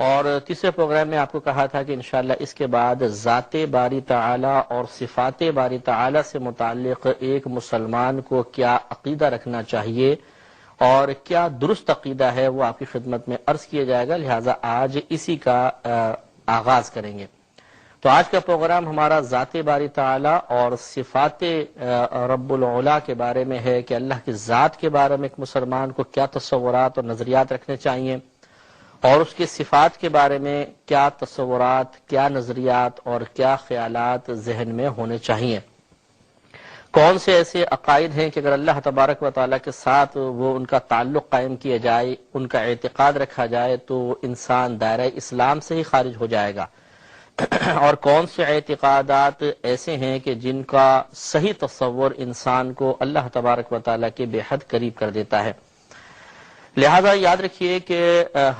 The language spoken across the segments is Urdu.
اور تیسرے پروگرام میں آپ کو کہا تھا کہ انشاءاللہ اس کے بعد ذات باری تعالی اور صفات باری تعالی سے متعلق ایک مسلمان کو کیا عقیدہ رکھنا چاہیے اور کیا درست عقیدہ ہے وہ آپ کی خدمت میں عرض کیا جائے گا، لہٰذا آج اسی کا آغاز کریں گے۔ تو آج کا پروگرام ہمارا ذات باری تعالی اور صفات رب العلا کے بارے میں ہے کہ اللہ کی ذات کے بارے میں ایک مسلمان کو کیا تصورات اور نظریات رکھنے چاہیے، اور اس کی صفات کے بارے میں کیا تصورات، کیا نظریات اور کیا خیالات ذہن میں ہونے چاہیے۔ کون سے ایسے عقائد ہیں کہ اگر اللہ تبارک و تعالیٰ کے ساتھ وہ ان کا تعلق قائم کیا جائے، ان کا اعتقاد رکھا جائے تو انسان دائرہ اسلام سے ہی خارج ہو جائے گا، اور کون سے اعتقادات ایسے ہیں کہ جن کا صحیح تصور انسان کو اللہ تبارک و تعالیٰ کے بے حد قریب کر دیتا ہے۔ لہذا یاد رکھیے کہ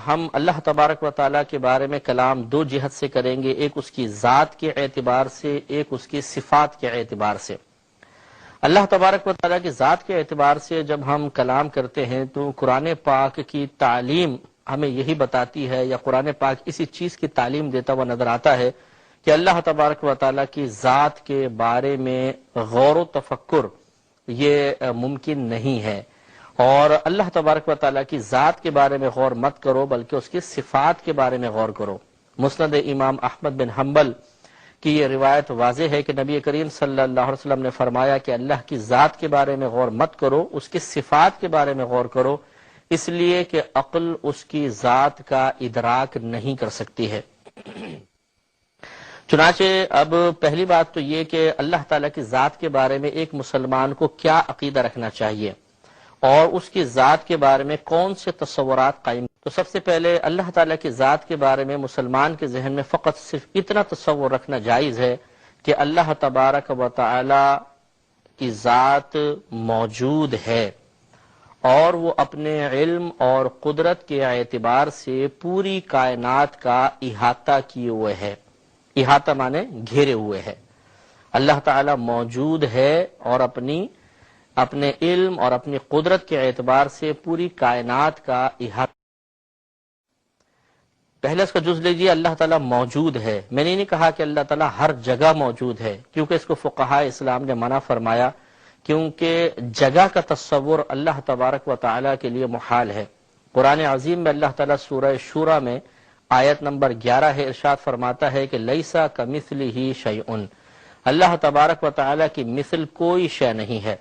ہم اللہ تبارک و تعالیٰ کے بارے میں کلام دو جہت سے کریں گے، ایک اس کی ذات کے اعتبار سے، ایک اس کی صفات کے اعتبار سے۔ اللہ تبارک و تعالیٰ کی ذات کے اعتبار سے جب ہم کلام کرتے ہیں تو قرآن پاک کی تعلیم ہمیں یہی بتاتی ہے، یا قرآن پاک اسی چیز کی تعلیم دیتا ہوا نظر آتا ہے کہ اللہ تبارک و تعالیٰ کی ذات کے بارے میں غور و تفکر یہ ممکن نہیں ہے، اور اللہ تبارک و تعالیٰ کی ذات کے بارے میں غور مت کرو بلکہ اس کی صفات کے بارے میں غور کرو۔ مسند امام احمد بن حنبل کی یہ روایت واضح ہے کہ نبی کریم صلی اللہ علیہ وسلم نے فرمایا کہ اللہ کی ذات کے بارے میں غور مت کرو، اس کی صفات کے بارے میں غور کرو، اس لیے کہ عقل اس کی ذات کا ادراک نہیں کر سکتی ہے۔ چنانچہ اب پہلی بات تو یہ کہ اللہ تعالیٰ کی ذات کے بارے میں ایک مسلمان کو کیا عقیدہ رکھنا چاہیے اور اس کی ذات کے بارے میں کون سے تصورات قائم۔ تو سب سے پہلے اللہ تعالیٰ کی ذات کے بارے میں مسلمان کے ذہن میں فقط صرف اتنا تصور رکھنا جائز ہے کہ اللہ تبارک و تعالیٰ کی ذات موجود ہے اور وہ اپنے علم اور قدرت کے اعتبار سے پوری کائنات کا احاطہ کیے ہوئے ہے۔ احاطہ مانے گھیرے ہوئے ہے۔ اللہ تعالیٰ موجود ہے اور اپنے علم اور اپنی قدرت کے اعتبار سے پوری کائنات کا احاطہ۔ پہلے اس کا جز لیجیے، اللہ تعالیٰ موجود ہے۔ میں نے نہیں کہا کہ اللہ تعالیٰ ہر جگہ موجود ہے، کیونکہ اس کو فقہاء اسلام نے منع فرمایا، کیونکہ جگہ کا تصور اللہ تبارک و تعالیٰ کے لیے محال ہے۔ قرآن عظیم میں اللہ تعالیٰ سورہ شورى میں آیت نمبر 11 ہے، ارشاد فرماتا ہے کہ لیسا کمثلہ شیء، اللہ تبارک و تعالیٰ کی مثل کوئی شے نہیں ہے۔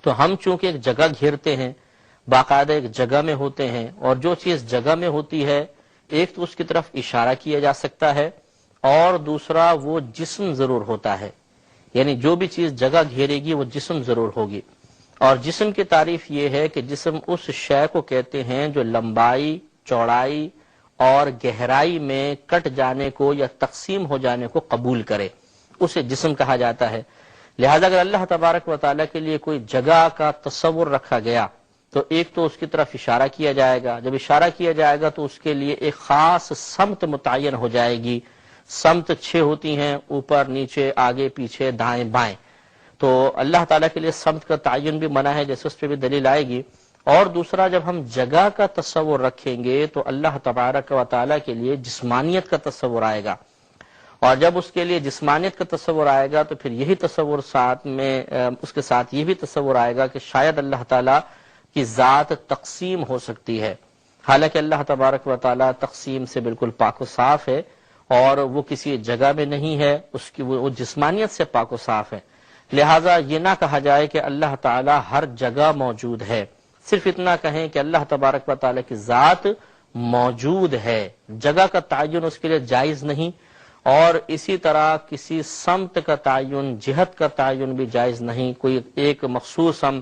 تو ہم چونکہ ایک جگہ گھیرتے ہیں، باقاعدہ ایک جگہ میں ہوتے ہیں، اور جو چیز جگہ میں ہوتی ہے ایک تو اس کی طرف اشارہ کیا جا سکتا ہے، اور دوسرا وہ جسم ضرور ہوتا ہے، یعنی جو بھی چیز جگہ گھیرے گی وہ جسم ضرور ہوگی۔ اور جسم کی تعریف یہ ہے کہ جسم اس شے کو کہتے ہیں جو لمبائی، چوڑائی اور گہرائی میں کٹ جانے کو یا تقسیم ہو جانے کو قبول کرے، اسے جسم کہا جاتا ہے۔ لہذا اگر اللہ تبارک و تعالیٰ کے لیے کوئی جگہ کا تصور رکھا گیا تو ایک تو اس کی طرف اشارہ کیا جائے گا، جب اشارہ کیا جائے گا تو اس کے لیے ایک خاص سمت متعین ہو جائے گی۔ سمت 6 ہوتی ہیں، اوپر نیچے آگے پیچھے دائیں بائیں، تو اللہ تعالیٰ کے لیے سمت کا تعین بھی منع ہے، جیسے اس پہ بھی دلیل آئے گی۔ اور دوسرا جب ہم جگہ کا تصور رکھیں گے تو اللہ تبارک و تعالیٰ کے لیے جسمانیت کا تصور آئے گا، اور جب اس کے لیے جسمانیت کا تصور آئے گا تو پھر یہی تصور ساتھ میں اس کے ساتھ یہ بھی تصور آئے گا کہ شاید اللہ تعالیٰ کی ذات تقسیم ہو سکتی ہے، حالانکہ اللہ تبارک و تعالیٰ تقسیم سے بالکل پاک و صاف ہے، اور وہ کسی جگہ میں نہیں ہے، اس کی وہ جسمانیت سے پاک و صاف ہے۔ لہٰذا یہ نہ کہا جائے کہ اللہ تعالیٰ ہر جگہ موجود ہے، صرف اتنا کہیں کہ اللہ تبارک و تعالیٰ کی ذات موجود ہے۔ جگہ کا تعین اس کے لیے جائز نہیں، اور اسی طرح کسی سمت کا تعین، جہت کا تعین بھی جائز نہیں۔ کوئی ایک مخصوص ہم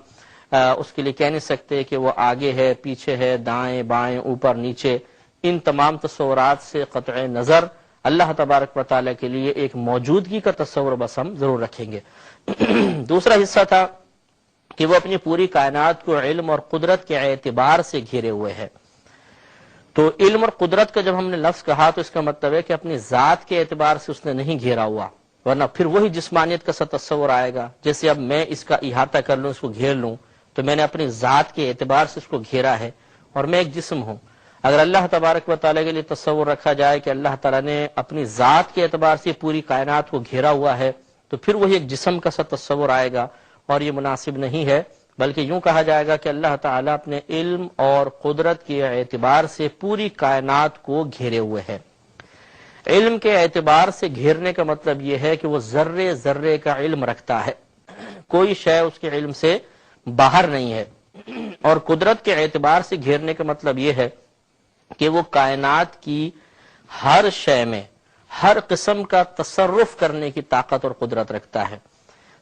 اس کے لیے کہہ نہیں سکتے کہ وہ آگے ہے، پیچھے ہے، دائیں بائیں، اوپر نیچے۔ ان تمام تصورات سے قطع نظر اللہ تبارک و تعالیٰ کے لیے ایک موجودگی کا تصور بس ہم ضرور رکھیں گے۔ دوسرا حصہ تھا کہ وہ اپنی پوری کائنات کو علم اور قدرت کے اعتبار سے گھیرے ہوئے ہے۔ تو علم اور قدرت کا جب ہم نے لفظ کہا تو اس کا مطلب ہے کہ اپنی ذات کے اعتبار سے اس نے نہیں گھیرا ہوا، ورنہ پھر وہی جسمانیت کا سا تصور آئے گا۔ جیسے اب میں اس کا احاطہ کر لوں، اس کو گھیر لوں، تو میں نے اپنی ذات کے اعتبار سے اس کو گھیرا ہے، اور میں ایک جسم ہوں۔ اگر اللہ تبارک و تعالیٰ کے لیے تصور رکھا جائے کہ اللہ تعالیٰ نے اپنی ذات کے اعتبار سے پوری کائنات کو گھیرا ہوا ہے تو پھر وہی ایک جسم کا سا تصور آئے گا، اور یہ مناسب نہیں ہے، بلکہ یوں کہا جائے گا کہ اللہ تعالیٰ اپنے علم اور قدرت کے اعتبار سے پوری کائنات کو گھیرے ہوئے ہے۔ علم کے اعتبار سے گھیرنے کا مطلب یہ ہے کہ وہ ذرے ذرے کا علم رکھتا ہے، کوئی شے اس کے علم سے باہر نہیں ہے، اور قدرت کے اعتبار سے گھیرنے کا مطلب یہ ہے کہ وہ کائنات کی ہر شے میں ہر قسم کا تصرف کرنے کی طاقت اور قدرت رکھتا ہے،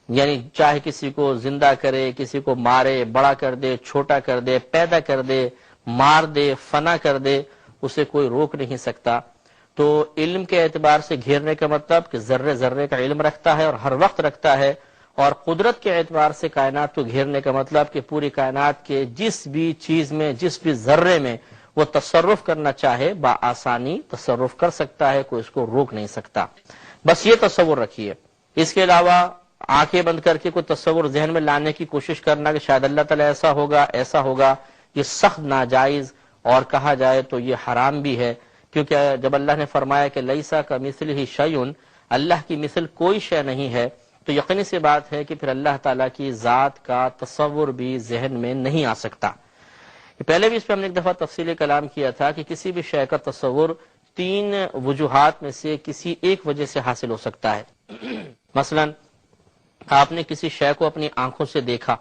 یعنی چاہے کسی کو زندہ کرے، کسی کو مارے، بڑا کر دے، چھوٹا کر دے، پیدا کر دے، مار دے، فنا کر دے، اسے کوئی روک نہیں سکتا۔ تو علم کے اعتبار سے گھیرنے کا مطلب کہ ذرے ذرے کا علم رکھتا ہے اور ہر وقت رکھتا ہے، اور قدرت کے اعتبار سے کائنات کو گھیرنے کا مطلب کہ پوری کائنات کے جس بھی چیز میں، جس بھی ذرے میں وہ تصرف کرنا چاہے بآسانی تصرف کر سکتا ہے، کوئی اس کو روک نہیں سکتا۔ بس یہ تصور رکھیے، اس کے علاوہ آنکھیں بند کر کے کوئی تصور ذہن میں لانے کی کوشش کرنا کہ شاید اللہ تعالیٰ ایسا ہوگا، یہ سخت ناجائز، اور کہا جائے تو یہ حرام بھی ہے، کیونکہ جب اللہ نے فرمایا کہ لیسا کمثلہ شیء، اللہ کی مثل کوئی شے نہیں ہے، تو یقینی سی بات ہے کہ پھر اللہ تعالیٰ کی ذات کا تصور بھی ذہن میں نہیں آ سکتا۔ پہلے بھی اس پہ ہم نے ایک دفعہ تفصیلی کلام کیا تھا کہ کسی بھی شے کا تصور تین وجوہات میں سے کسی ایک وجہ سے حاصل ہو سکتا ہے۔ مثلا آپ نے کسی شے کو اپنی آنکھوں سے دیکھا،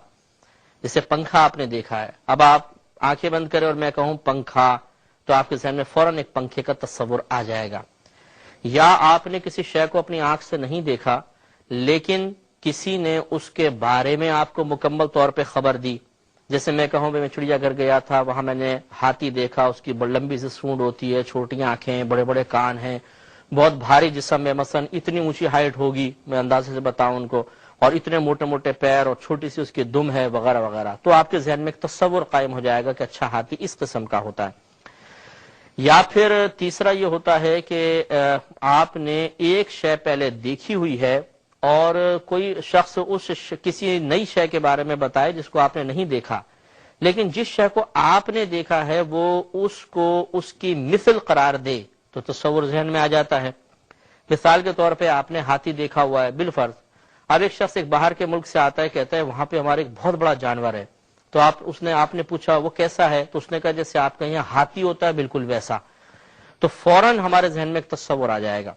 جیسے پنکھا آپ نے دیکھا ہے، اب آپ آنکھیں بند کریں اور میں کہوں پنکھا، تو آپ کے ذہن میں فوراً ایک پنکھے کا تصور آ جائے گا۔ یا آپ نے کسی شے کو اپنی آنکھ سے نہیں دیکھا، لیکن کسی نے اس کے بارے میں آپ کو مکمل طور پہ خبر دی، جیسے میں کہوں میں چڑیا گھر گیا تھا، وہاں میں نے ہاتھی دیکھا، اس کی لمبی سی سونڈ ہوتی ہے، چھوٹی آنکھیں، بڑے بڑے کان ہیں، بہت بھاری جسم ہے، مثلا اتنی اونچی ہائٹ ہوگی میں اندازے سے بتاؤں ان کو، اور اتنے موٹے موٹے پیر اور چھوٹی سی اس کی دم ہے وغیرہ وغیرہ، تو آپ کے ذہن میں ایک تصور قائم ہو جائے گا کہ اچھا ہاتھی اس قسم کا ہوتا ہے۔ یا پھر تیسرا یہ ہوتا ہے کہ آپ نے ایک شے پہلے دیکھی ہوئی ہے اور کوئی شخص اس کسی نئی شے کے بارے میں بتائے جس کو آپ نے نہیں دیکھا، لیکن جس شے کو آپ نے دیکھا ہے وہ اس کو اس کی مثل قرار دے تو تصور ذہن میں آ جاتا ہے۔ مثال کے طور پہ آپ نے ہاتھی دیکھا ہوا ہے بالفرض، اب ایک شخص ایک باہر کے ملک سے آتا ہے، کہتا ہے وہاں پہ ہمارے ایک بہت بڑا جانور ہے، تو آپ نے پوچھا وہ کیسا ہے، تو اس نے کہا جیسے آپ کے یہاں ہاتھی ہوتا ہے بالکل ویسا، تو فوراً ہمارے ذہن میں ایک تصور آ جائے گا۔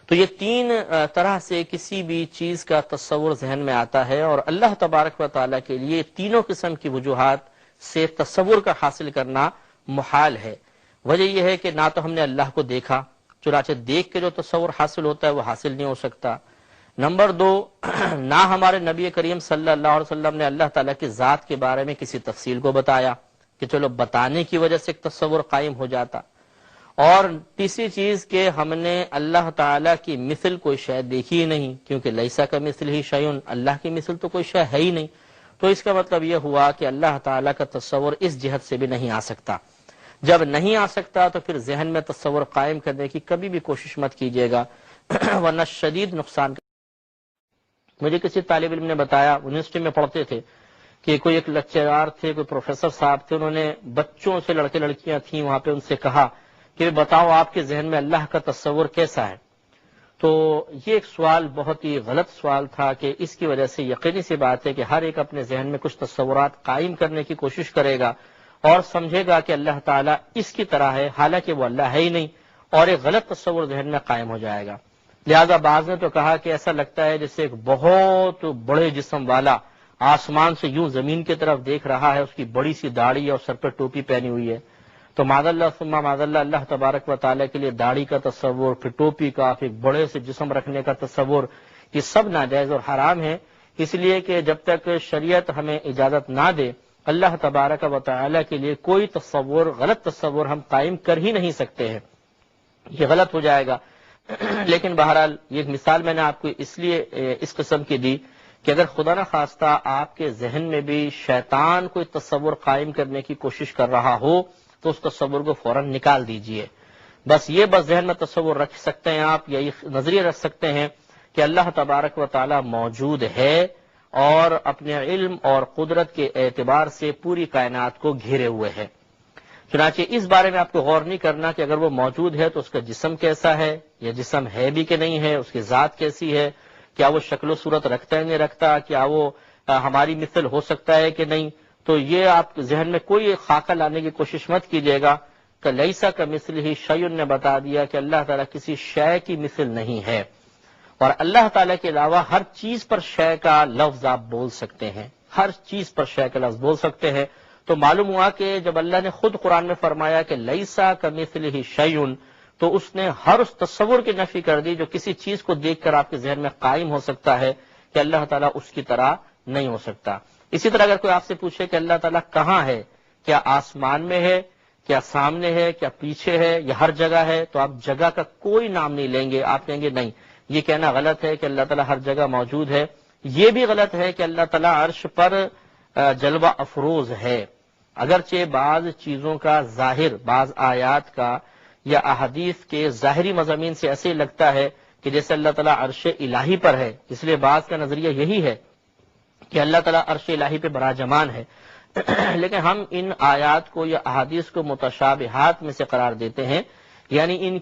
تو یہ تین طرح سے کسی بھی چیز کا تصور ذہن میں آتا ہے، اور اللہ تبارک و تعالیٰ کے لیے تینوں قسم کی وجوہات سے تصور کا حاصل کرنا محال ہے۔ وجہ یہ ہے کہ نہ تو ہم نے اللہ کو دیکھا، چنانچہ دیکھ کے جو تصور حاصل ہوتا ہے وہ حاصل نہیں ہو سکتا۔ نمبر دو، نہ ہمارے نبی کریم صلی اللہ علیہ وسلم نے اللہ تعالیٰ کی ذات کے بارے میں کسی تفصیل کو بتایا کہ چلو بتانے کی وجہ سے ایک تصور قائم ہو جاتا، اور تیسری چیز کہ ہم نے اللہ تعالیٰ کی مثل کوئی شے دیکھی ہی نہیں، کیونکہ لیسا کا مثل ہی شیء، اللہ کی مثل تو کوئی شے ہے ہی نہیں، تو اس کا مطلب یہ ہوا کہ اللہ تعالیٰ کا تصور اس جہت سے بھی نہیں آ سکتا۔ جب نہیں آ سکتا تو پھر ذہن میں تصور قائم کرنے کی کبھی بھی کوشش مت کیجیے گا، ورنہ شدید نقصان۔ مجھے کسی طالب علم نے بتایا، یونیورسٹی میں پڑھتے تھے، کہ کوئی ایک لیکچرار تھے، کوئی پروفیسر صاحب تھے، انہوں نے بچوں سے، لڑکے لڑکیاں تھیں وہاں پہ، ان سے کہا کہ بتاؤ آپ کے ذہن میں اللہ کا تصور کیسا ہے؟ تو یہ ایک سوال بہت ہی غلط سوال تھا، کہ اس کی وجہ سے یقینی سی بات ہے کہ ہر ایک اپنے ذہن میں کچھ تصورات قائم کرنے کی کوشش کرے گا اور سمجھے گا کہ اللہ تعالیٰ اس کی طرح ہے، حالانکہ وہ اللہ ہے ہی نہیں، اور ایک غلط تصور ذہن میں قائم ہو جائے گا۔ لہذا بعض نے تو کہا کہ ایسا لگتا ہے جیسے ایک بہت بڑے جسم والا آسمان سے یوں زمین کی طرف دیکھ رہا ہے، اس کی بڑی سی داڑھی اور سر پہ ٹوپی پہنی ہوئی ہے۔ تو معاذ اللہ ثم معاذ اللہ، اللہ تبارک و تعالیٰ کے لیے داڑھی کا تصور، پھر ٹوپی کا، پھر بڑے سے جسم رکھنے کا تصور، یہ سب ناجائز اور حرام ہے، اس لیے کہ جب تک شریعت ہمیں اجازت نہ دے اللہ تبارک و تعالیٰ کے لیے کوئی تصور، غلط تصور ہم قائم کر ہی نہیں سکتے ہیں، یہ غلط ہو جائے گا۔ لیکن بہرحال یہ مثال میں نے آپ کو اس لیے اس قسم کی دی کہ اگر خدا نہ خواستہ آپ کے ذہن میں بھی شیطان کوئی تصور قائم کرنے کی کوشش کر رہا ہو تو اس تصور کو فوراً نکال دیجئے۔ بس ذہن میں تصور رکھ سکتے ہیں آپ، یا یہ نظریہ رکھ سکتے ہیں کہ اللہ تبارک و تعالی موجود ہے اور اپنے علم اور قدرت کے اعتبار سے پوری کائنات کو گھیرے ہوئے ہے۔ چنانچہ اس بارے میں آپ کو غور نہیں کرنا کہ اگر وہ موجود ہے تو اس کا جسم کیسا ہے، یا جسم ہے بھی کہ نہیں ہے، اس کی ذات کیسی ہے، کیا وہ شکل و صورت رکھتا ہے نہیں رکھتا، کیا وہ ہماری مثل ہو سکتا ہے کہ نہیں. تو یہ آپ ذہن میں کوئی خاکہ لانے کی کوشش مت کیجیے گا کہ لیسا کا مثل ہی شیء نے بتا دیا کہ اللہ تعالیٰ کسی شے کی مثل نہیں ہے. اور اللہ تعالیٰ کے علاوہ ہر چیز پر شے کا لفظ آپ بول سکتے ہیں، ہر چیز پر شے کا لفظ بول سکتے ہیں. تو معلوم ہوا کہ جب اللہ نے خود قرآن میں فرمایا کہ لیسا کمثلہ شیء، تو اس نے ہر اس تصور کی نفی کر دی جو کسی چیز کو دیکھ کر آپ کے ذہن میں قائم ہو سکتا ہے کہ اللہ تعالیٰ اس کی طرح نہیں ہو سکتا. اسی طرح اگر کوئی آپ سے پوچھے کہ اللہ تعالیٰ کہاں ہے، کیا آسمان میں ہے، کیا سامنے ہے، کیا پیچھے ہے، یا ہر جگہ ہے، تو آپ جگہ کا کوئی نام نہیں لیں گے. آپ کہیں گے نہیں، یہ کہنا غلط ہے کہ اللہ تعالیٰ ہر جگہ موجود ہے. یہ بھی غلط ہے کہ اللہ تعالیٰ عرش پر جلوہ افروز ہے. اگرچہ بعض چیزوں کا ظاہر، بعض آیات کا یا احادیث کے ظاہری مضامین سے ایسے ہی لگتا ہے کہ جیسے اللہ تعالیٰ عرش الہی پر ہے، اس لیے بعض کا نظریہ یہی ہے کہ اللہ تعالیٰ عرش الہی پہ براجمان ہے. لیکن ہم ان آیات کو یا احادیث کو متشابہات میں سے قرار دیتے ہیں، یعنی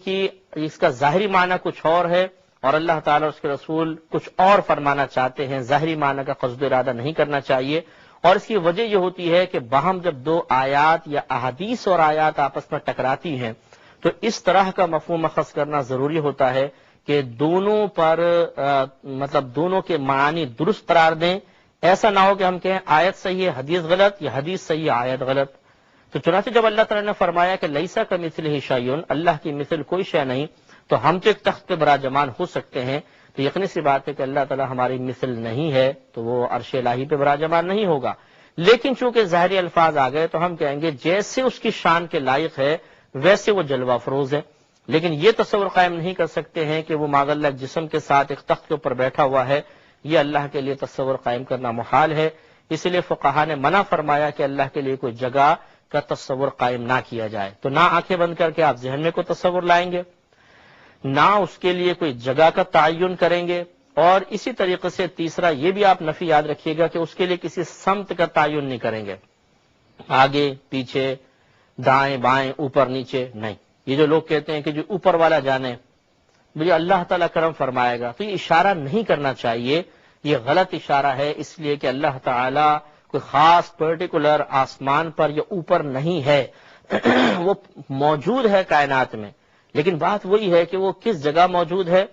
اس کا ظاہری معنی کچھ اور ہے اور اللہ تعالیٰ اور اس کے رسول کچھ اور فرمانا چاہتے ہیں. ظاہری معنی کا قصد و ارادہ نہیں کرنا چاہیے. اور اس کی وجہ یہ ہوتی ہے کہ باہم جب دو آیات یا احادیث اور آیات آپس میں ٹکراتی ہیں تو اس طرح کا مفہوم اخذ کرنا ضروری ہوتا ہے کہ دونوں پر مطلب دونوں کے معنی درست قرار دیں. ایسا نہ ہو کہ ہم کہیں آیت صحیح ہے حدیث غلط، یا حدیث صحیح ہے آیت غلط. تو چنانچہ جب اللہ تعالیٰ نے فرمایا کہ لیسا کمثلہ شیء، اللہ کی مثل کوئی شے نہیں، تو ہم تو ایک تخت پہ براجمان ہو سکتے ہیں، تو یقینی سی بات ہے کہ اللہ تعالیٰ ہماری مثل نہیں ہے تو وہ عرش الہی پہ براجمان نہیں ہوگا. لیکن چونکہ ظاہری الفاظ آ گئے تو ہم کہیں گے جیسے اس کی شان کے لائق ہے ویسے وہ جلوہ افروز ہے. لیکن یہ تصور قائم نہیں کر سکتے ہیں کہ وہ معاذ اللہ جسم کے ساتھ ایک تخت کے اوپر بیٹھا ہوا ہے. یہ اللہ کے لیے تصور قائم کرنا محال ہے. اس لیے فقہا نے منع فرمایا کہ اللہ کے لیے کوئی جگہ کا تصور قائم نہ کیا جائے. تو نہ آنکھیں بند کر کے آپ ذہن میں کوئی تصور لائیں گے، نہ اس کے لیے کوئی جگہ کا تعین کریں گے، اور اسی طریقے سے تیسرا یہ بھی آپ نفی یاد رکھیے گا کہ اس کے لیے کسی سمت کا تعین نہیں کریں گے، آگے پیچھے دائیں بائیں اوپر نیچے نہیں. یہ جو لوگ کہتے ہیں کہ جو اوپر والا جانے مجھے اللہ تعالیٰ کرم فرمائے گا، تو یہ اشارہ نہیں کرنا چاہیے. یہ غلط اشارہ ہے، اس لیے کہ اللہ تعالیٰ کوئی خاص پرٹیکولر آسمان پر یا اوپر نہیں ہے. وہ موجود ہے کائنات میں، لیکن بات وہی ہے کہ وہ کس جگہ موجود ہے.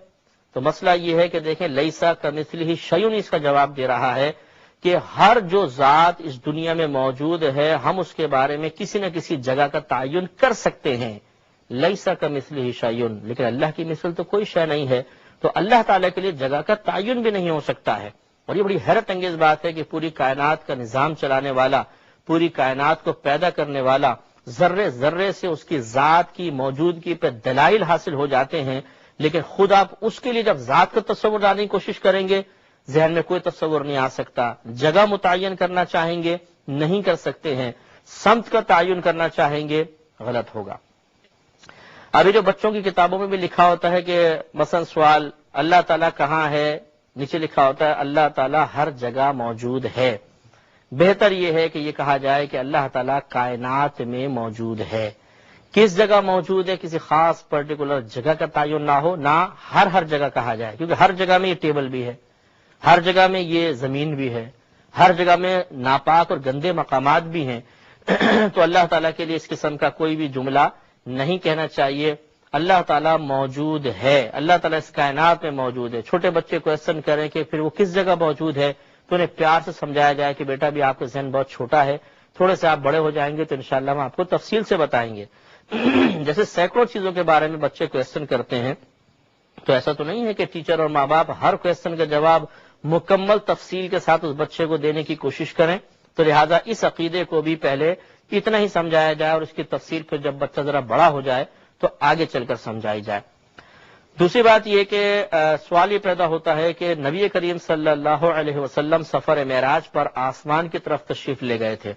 تو مسئلہ یہ ہے کہ دیکھیں لیسا کمثلہ شیء اس کا جواب دے رہا ہے کہ ہر جو ذات اس دنیا میں موجود ہے ہم اس کے بارے میں کسی نہ کسی جگہ کا تعین کر سکتے ہیں. لیسا کمثلہ شیء، لیکن اللہ کی مثل تو کوئی شے نہیں ہے، تو اللہ تعالیٰ کے لیے جگہ کا تعین بھی نہیں ہو سکتا ہے. اور یہ بڑی حیرت انگیز بات ہے کہ پوری کائنات کا نظام چلانے والا، پوری کائنات کو پیدا کرنے والا، ذرے ذرے سے اس کی ذات کی موجودگی پہ دلائل حاصل ہو جاتے ہیں، لیکن خود آپ اس کے لیے جب ذات کا تصور لانے کی کوشش کریں گے ذہن میں کوئی تصور نہیں آ سکتا. جگہ متعین کرنا چاہیں گے نہیں کر سکتے ہیں، سمت کا تعین کرنا چاہیں گے غلط ہوگا. ابھی جو بچوں کی کتابوں میں بھی لکھا ہوتا ہے کہ مثلا سوال اللہ تعالیٰ کہاں ہے، نیچے لکھا ہوتا ہے اللہ تعالیٰ ہر جگہ موجود ہے. بہتر یہ ہے کہ یہ کہا جائے کہ اللہ تعالیٰ کائنات میں موجود ہے. کس جگہ موجود ہے کسی خاص پرٹیکولر جگہ کا تعین نہ ہو، نہ ہر جگہ کہا جائے، کیونکہ ہر جگہ میں یہ ٹیبل بھی ہے، ہر جگہ میں یہ زمین بھی ہے، ہر جگہ میں ناپاک اور گندے مقامات بھی ہیں. تو اللہ تعالیٰ کے لیے اس قسم کا کوئی بھی جملہ نہیں کہنا چاہیے. اللہ تعالیٰ موجود ہے، اللہ تعالیٰ اس کائنات میں موجود ہے. چھوٹے بچے کویسچن کریں کہ پھر وہ کس جگہ موجود ہے تو انہیں پیار سے سمجھایا جائے کہ بیٹا بھی آپ کا ذہن بہت چھوٹا ہے، تھوڑے سے آپ بڑے ہو جائیں گے تو انشاءاللہ ہم آپ کو تفصیل سے بتائیں گے. جیسے سینکڑوں چیزوں کے بارے میں بچے کویسچن کرتے ہیں، تو ایسا تو نہیں ہے کہ ٹیچر اور ماں باپ ہر کویسچن کا جواب مکمل تفصیل کے ساتھ اس بچے کو دینے کی کوشش کریں. تو لہٰذا اس عقیدے کو بھی پہلے اتنا ہی سمجھایا جائے اور اس کی تفصیل پھر جب بچہ ذرا بڑا ہو جائے تو آگے چل کر سمجھائی جائے. دوسری بات یہ کہ سوال یہ پیدا ہوتا ہے کہ نبی کریم صلی اللہ علیہ وسلم سفر معراج پر آسمان کی طرف تشریف لے گئے تھے،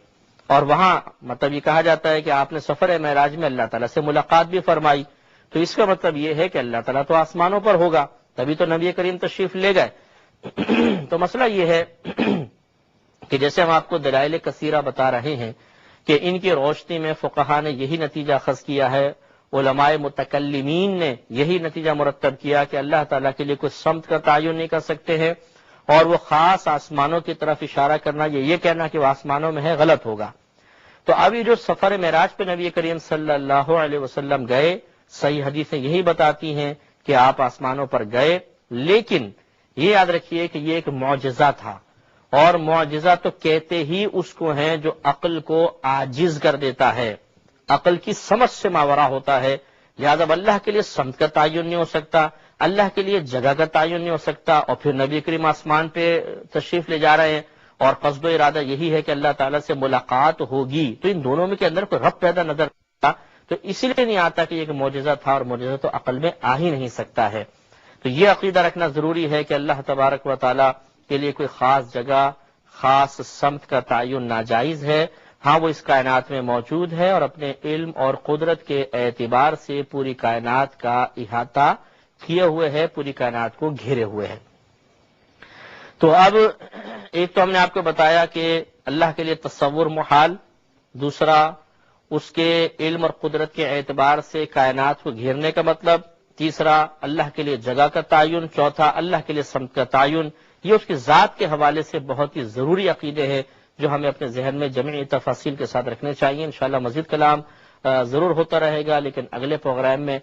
اور وہاں مطلب یہ کہا جاتا ہے کہ آپ نے سفر معراج میں اللہ تعالیٰ سے ملاقات بھی فرمائی. تو اس کا مطلب یہ ہے کہ اللہ تعالیٰ تو آسمانوں پر ہوگا، تبھی تو نبی کریم تشریف لے گئے. تو مسئلہ یہ ہے کہ جیسے ہم آپ کو دلائل کثیرہ بتا رہے ہیں کہ ان کی روشنی میں فقہا نے یہی نتیجہ اخذ کیا ہے، علماء متکلمین نے یہی نتیجہ مرتب کیا کہ اللہ تعالیٰ کے لیے کوئی سمت کا تعین نہیں کر سکتے ہیں، اور وہ خاص آسمانوں کی طرف اشارہ کرنا، یہ کہنا کہ وہ آسمانوں میں ہے، غلط ہوگا۔ تو اب یہ جو سفر معراج پہ نبی کریم صلی اللہ علیہ وسلم گئے، صحیح حدیثیں یہی بتاتی ہیں کہ آپ آسمانوں پر گئے، لیکن یہ یاد رکھیے کہ یہ ایک معجزہ تھا، اور معجزہ تو کہتے ہی اس کو ہیں جو عقل کو عاجز کر دیتا ہے، عقل کی سمجھ سے ماورا ہوتا ہے۔ لہذا اللہ کے لیے سمت کا تعین نہیں ہو سکتا، اللہ کے لیے جگہ کا تعین نہیں ہو سکتا، اور پھر نبی کریم آسمان پہ تشریف لے جا رہے ہیں اور قصد و ارادہ یہی ہے کہ اللہ تعالیٰ سے ملاقات ہوگی، تو ان دونوں میں کے اندر کوئی ربط پیدا نظر آتا، تو اس لیے نہیں آتا کہ یہ ایک معجزہ تھا، اور معجزہ تو عقل میں آ ہی نہیں سکتا ہے۔ تو یہ عقیدہ رکھنا ضروری ہے کہ اللہ تبارک و تعالیٰ کے لیے کوئی خاص جگہ، خاص سمت کا تعین ناجائز ہے۔ ہاں وہ اس کائنات میں موجود ہے، اور اپنے علم اور قدرت کے اعتبار سے پوری کائنات کا احاطہ کیے ہوئے ہے، پوری کائنات کو گھیرے ہوئے ہے۔ تو اب ایک تو ہم نے آپ کو بتایا کہ اللہ کے لیے تصور محال، دوسرا اس کے علم اور قدرت کے اعتبار سے کائنات کو گھیرنے کا مطلب، تیسرا اللہ کے لیے جگہ کا تعین، چوتھا اللہ کے لیے سمت کا تعین۔ یہ اس کی ذات کے حوالے سے بہت ہی ضروری عقیدے ہیں جو ہمیں اپنے ذہن میں جمعی تفاصیل کے ساتھ رکھنے چاہیے۔ انشاءاللہ مزید کلام ضرور ہوتا رہے گا، لیکن اگلے پروگرام میں